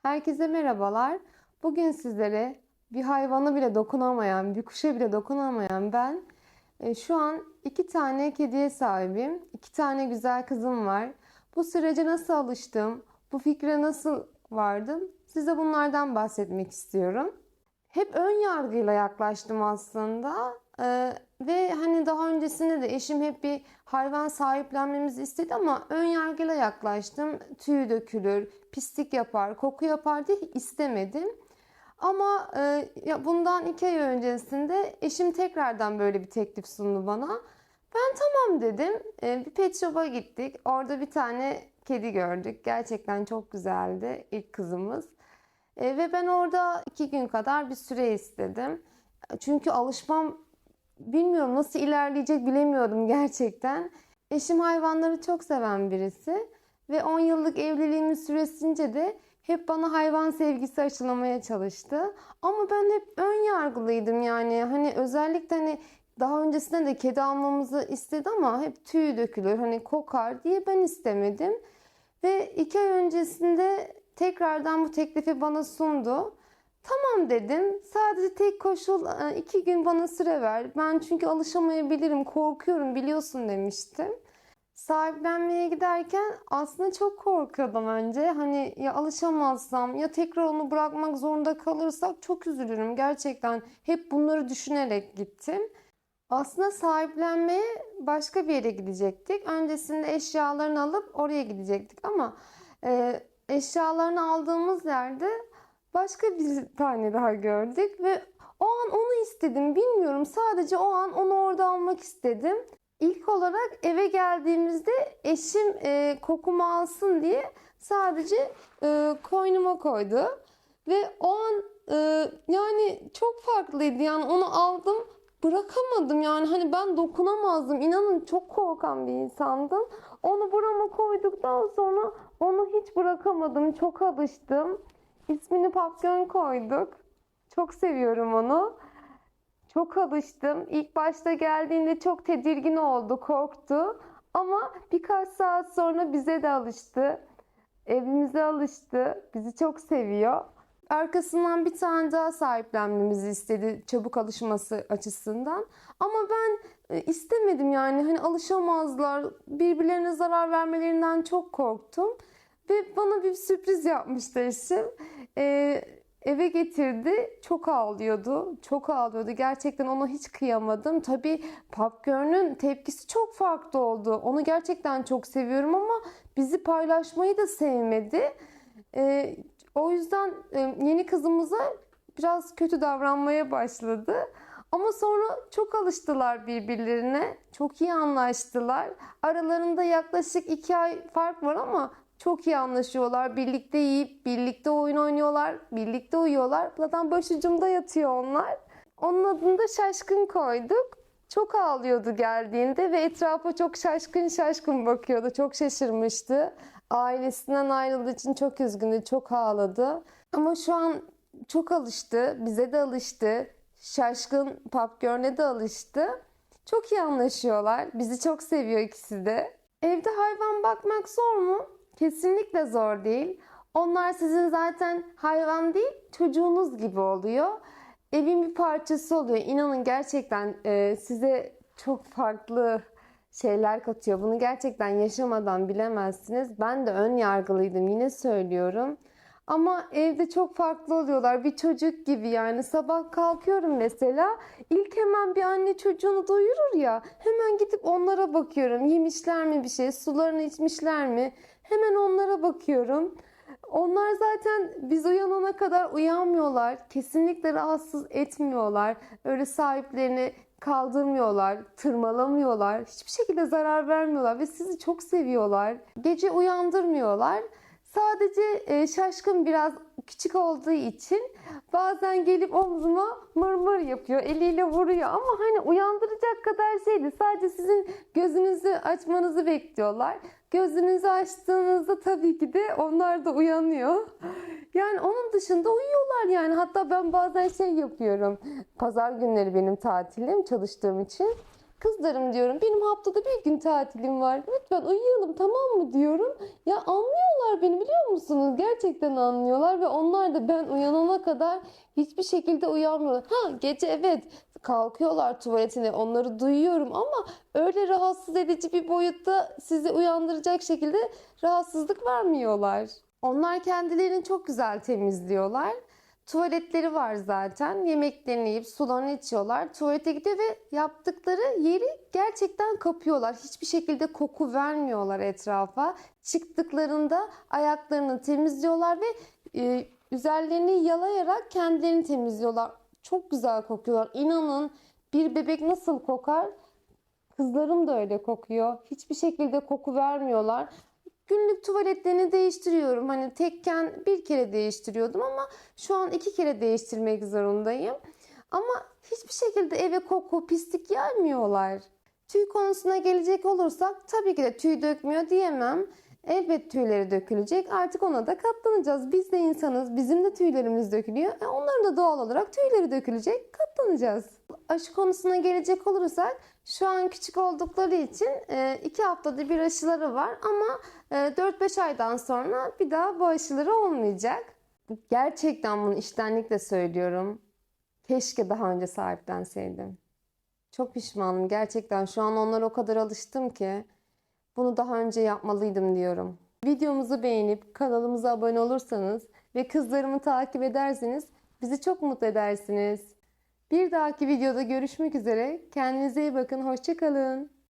Herkese merhabalar. Bugün sizlere bir hayvana bile dokunamayan, bir kuşa bile dokunamayan ben şu an 2 tane kediye sahibim. 2 tane güzel kızım var. Bu sürece nasıl alıştım? Bu fikre nasıl vardım? Size bunlardan bahsetmek istiyorum. Hep ön yargıyla yaklaştım aslında. Ve hani daha öncesinde de eşim hep bir hayvan sahiplenmemizi istedi ama ön yargıyla yaklaştım. Tüy dökülür, pislik yapar, koku yapar diye istemedim. Ama ya bundan 2 ay öncesinde eşim tekrardan böyle bir teklif sundu bana. Ben tamam dedim. Bir pet shop'a gittik. Orada bir tane kedi gördük. Gerçekten çok güzeldi ilk kızımız. Ve ben orada 2 gün kadar bir süre istedim. Çünkü alışmam bilmiyorum nasıl ilerleyecek bilemiyordum gerçekten. Eşim hayvanları çok seven birisi. Ve 10 yıllık evliliğimiz süresince de hep bana hayvan sevgisi aşılamaya çalıştı. Ama ben hep ön yargılıydım yani. Hani özellikle hani daha öncesinde de kedi almamızı istedi ama hep tüy dökülür, hani kokar diye ben istemedim. Ve 2 ay öncesinde tekrardan bu teklifi bana sundu. Tamam dedim. Sadece tek koşul 2 gün bana süre ver. Ben çünkü alışamayabilirim, korkuyorum biliyorsun demiştim. Sahiplenmeye giderken aslında çok korkuyordum önce. Hani ya alışamazsam ya tekrar onu bırakmak zorunda kalırsak çok üzülürüm. Gerçekten hep bunları düşünerek gittim. Aslında sahiplenmeye başka bir yere gidecektik. Öncesinde eşyalarını alıp oraya gidecektik ama eşyalarını aldığımız yerde başka bir tane daha gördük ve o an onu istedim. Bilmiyorum, sadece o an onu orada almak istedim. İlk olarak eve geldiğimizde eşim kokumu alsın diye sadece koynuma koydu. Ve o an yani çok farklıydı. Yani onu aldım, bırakamadım. Yani hani ben dokunamazdım. İnanın çok korkan bir insandım. Onu burama koyduktan sonra onu hiç bırakamadım. Çok alıştım. İsmini Papyon koyduk. Çok seviyorum onu. Çok alıştım. İlk başta geldiğinde çok tedirgin oldu, korktu. Ama birkaç saat sonra bize de alıştı. Evimize alıştı. Bizi çok seviyor. Arkasından bir tane daha sahiplenmemizi istedi çabuk alışması açısından. Ama ben istemedim yani. Hani alışamazlar. Birbirlerine zarar vermelerinden çok korktum. Ve bana bir sürpriz yapmıştı eşim. Eve getirdi. Çok ağlıyordu. Çok ağlıyordu. Gerçekten ona hiç kıyamadım. Tabii Popcorn'un tepkisi çok farklı oldu. Onu gerçekten çok seviyorum ama bizi paylaşmayı da sevmedi. O yüzden yeni kızımıza biraz kötü davranmaya başladı. Ama sonra çok alıştılar birbirlerine. Çok iyi anlaştılar. Aralarında yaklaşık 2 ay fark var ama çok iyi anlaşıyorlar. Birlikte yiyip, birlikte oyun oynuyorlar, birlikte uyuyorlar. Zaten başucumda yatıyor onlar. Onun adını da Şaşkın koyduk. Çok ağlıyordu geldiğinde ve etrafa çok şaşkın şaşkın bakıyordu. Çok şaşırmıştı. Ailesinden ayrıldığı için çok üzgündü, çok ağladı. Ama şu an çok alıştı, bize de alıştı. Şaşkın Popcorn'e de alıştı. Çok iyi anlaşıyorlar. Bizi çok seviyor ikisi de. Evde hayvan bakmak zor mu? Kesinlikle zor değil. Onlar sizin zaten hayvan değil, çocuğunuz gibi oluyor. Evin bir parçası oluyor. İnanın gerçekten size çok farklı şeyler katıyor. Bunu gerçekten yaşamadan bilemezsiniz. Ben de ön yargılıydım, yine söylüyorum. Ama evde çok farklı oluyorlar. Bir çocuk gibi yani. Sabah kalkıyorum mesela. İlk hemen bir anne çocuğunu doyurur ya. Hemen gidip onlara bakıyorum. Yemişler mi bir şey? Sularını içmişler mi? Hemen onlara bakıyorum. Onlar zaten biz uyanana kadar uyanmıyorlar. Kesinlikle rahatsız etmiyorlar. Öyle sahiplerini kaldırmıyorlar, tırmalamıyorlar. Hiçbir şekilde zarar vermiyorlar ve sizi çok seviyorlar. Gece uyandırmıyorlar. Sadece Şaşkın biraz küçük olduğu için bazen gelip omzuma mırmır yapıyor, eliyle vuruyor ama hani uyandıracak kadar şeydi. Sadece sizin gözünüzü açmanızı bekliyorlar. Gözünüzü açtığınızda tabii ki de onlar da uyanıyor. Yani onun dışında uyuyorlar yani. Hatta ben bazen şey yapıyorum. Pazar günleri benim tatilim çalıştığım için. Kızlarım diyorum, benim haftada bir gün tatilim var. Lütfen uyuyalım, tamam mı diyorum. Ya anlıyorlar beni, biliyor musunuz? Gerçekten anlıyorlar ve onlar da ben uyanana kadar hiçbir şekilde uyanmıyorlar. Ha, gece evet kalkıyorlar tuvaletine, onları duyuyorum ama öyle rahatsız edici bir boyutta sizi uyandıracak şekilde rahatsızlık vermiyorlar. Onlar kendilerini çok güzel temizliyorlar. Tuvaletleri var zaten. Yemeklerini yiyip sularını içiyorlar. Tuvalete gidiyor ve yaptıkları yeri gerçekten kapıyorlar. Hiçbir şekilde koku vermiyorlar etrafa. Çıktıklarında ayaklarını temizliyorlar ve üzerlerini yalayarak kendilerini temizliyorlar. Çok güzel kokuyorlar. İnanın, bir bebek nasıl kokar? Kızlarım da öyle kokuyor. Hiçbir şekilde koku vermiyorlar. Günlük tuvaletlerini değiştiriyorum. Hani tekken bir kere değiştiriyordum ama şu an 2 kere değiştirmek zorundayım. Ama hiçbir şekilde eve koku, pislik gelmiyorlar. Tüy konusuna gelecek olursak tabii ki de tüy dökmüyor diyemem. Elbet tüyleri dökülecek. Artık ona da katlanacağız. Biz de insanız. Bizim de tüylerimiz dökülüyor. Onların da doğal olarak tüyleri dökülecek. Katlanacağız. Aşı konusuna gelecek olursak şu an küçük oldukları için 2 haftada bir aşıları var ama 4-5 aydan sonra bir daha bu aşıları olmayacak. Gerçekten bunu içtenlikle söylüyorum. Keşke daha önce sahiplenseydim. Çok pişmanım gerçekten. Şu an onlara o kadar alıştım ki bunu daha önce yapmalıydım diyorum. Videomuzu beğenip kanalımıza abone olursanız ve kızlarımı takip ederseniz bizi çok mutlu edersiniz. Bir dahaki videoda görüşmek üzere. Kendinize iyi bakın. Hoşça kalın.